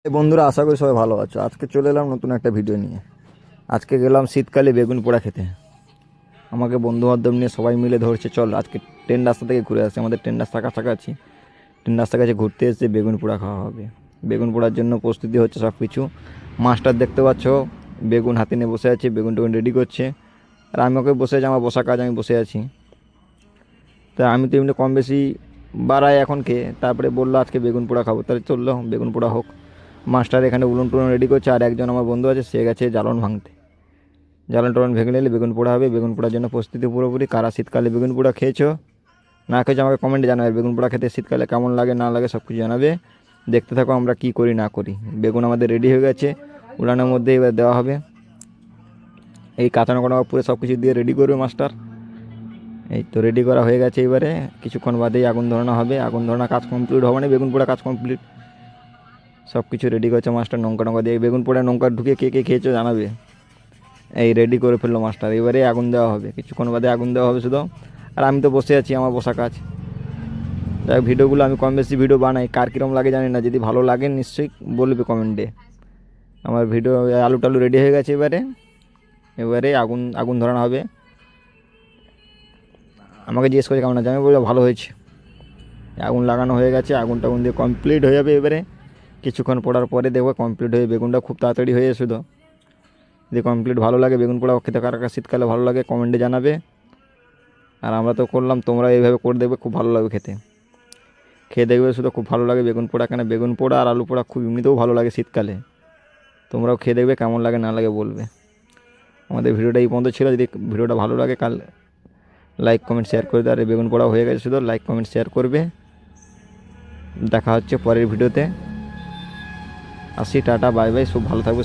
এই বন্ধুরা, আশা করি সবাই ভালো আছো। আজকে চলে এলাম নতুন একটা ভিডিও নিয়ে। আজকে গেলাম শীতকালে বেগুন পোড়া খেতে। আমাকে বন্ধু বান্ধব নিয়ে সবাই মিলে ধরছে, চল আজকে ট্রেন রাস্তা থেকে ঘুরে আসি। আমাদের ট্রেন রাস্তা কাছাকাছি, ট্রেন রাস্তার কাছে ঘুরতে এসে বেগুন পোড়া খাওয়া হবে। বেগুন পোড়ার জন্য প্রস্তুতি হচ্ছে সব কিছু। মাস্টার দেখতে পাচ্ছ বেগুন হাতে নিয়ে বসে আছে, বেগুন টেগুন রেডি করছে। আর আমি ওকে বসে আছি, আমার বসা কাজ, আমি বসে আছি। তা আমি তো এমনি কম বেশি বাড়াই এখন খেয়ে। তারপরে বললো আজকে বেগুন পোড়া খাবো, তাহলে চললো বেগুন পোড়া হোক। মাস্টার এখানে উলুন টুলুন রেডি করছে, আর একজন আমার বন্ধু আছে, সে গেছে জ্বালন ভাঙতে। জ্বালন টলন ভেঙে নিলে বেগুন পোড়া হবে। বেগুন পোড়ার জন্য প্রস্তুতি পুরোপুরি। কারা শীতকালে বেগুন পোড়া খেয়েছো না খেয়েছো আমাকে কমেন্টে জানাবে। বেগুন পোড়া খেতে শীতকালে কেমন লাগে না লাগে সব কিছু জানাবে। দেখতে থাকো আমরা কি করি না করি। বেগুন আমাদের রেডি হয়ে গেছে, উড়ানোর মধ্যে এবার দেওয়া হবে। এই কাঁচানো কাটা পুরো সব কিছু দিয়ে রেডি করবে মাস্টার। এই তো রেডি করা হয়ে গেছে। এবারে কিছুক্ষণ বাদেই আগুন ধরানো হবে। আগুন ধরানো কাজ কমপ্লিট হবে না, বেগুন পোড়া কাজ কমপ্লিট। সব কিছু রেডি করছে মাস্টার। লঙ্কা টঙ্কা দিয়ে বেগুন পোড়া লঙ্কা ঢুকে কে কে খেয়েছো জানাবে। এই রেডি করে ফেললো মাস্টার। এবারে আগুন দেওয়া হবে, কিছুক্ষণ বাদে আগুন দেওয়া হবে শুধু। আর আমি তো বসে আছি, আমার বসা কাজ। যাই হোক, ভিডিওগুলো আমি কম বেশি ভিডিও বানাই, কার কীরকম লাগে জানি না। যদি ভালো লাগে নিশ্চয়ই বলবে কমেন্টে। আমার ভিডিও আলু টালু রেডি হয়ে গেছে। এবারে এবারে আগুন আগুন ধরানো হবে। আমাকে জিজ্ঞেস করে কেমন আছে, আমি বলবো ভালো হয়েছে। আগুন লাগানো হয়ে গেছে, আগুন টাগুন দিয়ে কমপ্লিট হয়ে যাবে। এবারে কিছুক্ষণ পড়ার পরে দেখবো কমপ্লিট হয়ে বেগুনটা খুব তাড়াতাড়ি হয়ে শুধু। যদি কমপ্লিট ভালো লাগে বেগুন পোড়া খেতে, কার কার শীতকালে ভালো লাগে কমেন্টে জানাবে। আর আমরা তো করলাম, তোমরা এইভাবে করে দেখবে, খুব ভালো লাগবে খেতে। খেয়ে দেখবে শুধু খুব ভালো লাগে বেগুন পোড়া। কেন বেগুন পোড়া আর আলু পোড়া খুব এমনিতেও ভালো লাগে শীতকালে। তোমরাও খেয়ে দেখবে, কেমন লাগে না লাগে বলবে। আমাদের ভিডিওটা এই পর্যন্ত ছিল। যদি ভিডিওটা ভালো লাগে কাল লাইক কমেন্ট শেয়ার করে দেবে। আর বেগুন পোড়া হয়ে গেছে শুধু, লাইক কমেন্ট শেয়ার করবে। দেখা হচ্ছে পরের ভিডিওতে। আসি, টাটা, বাই বাই, সব ভালো থাকবে।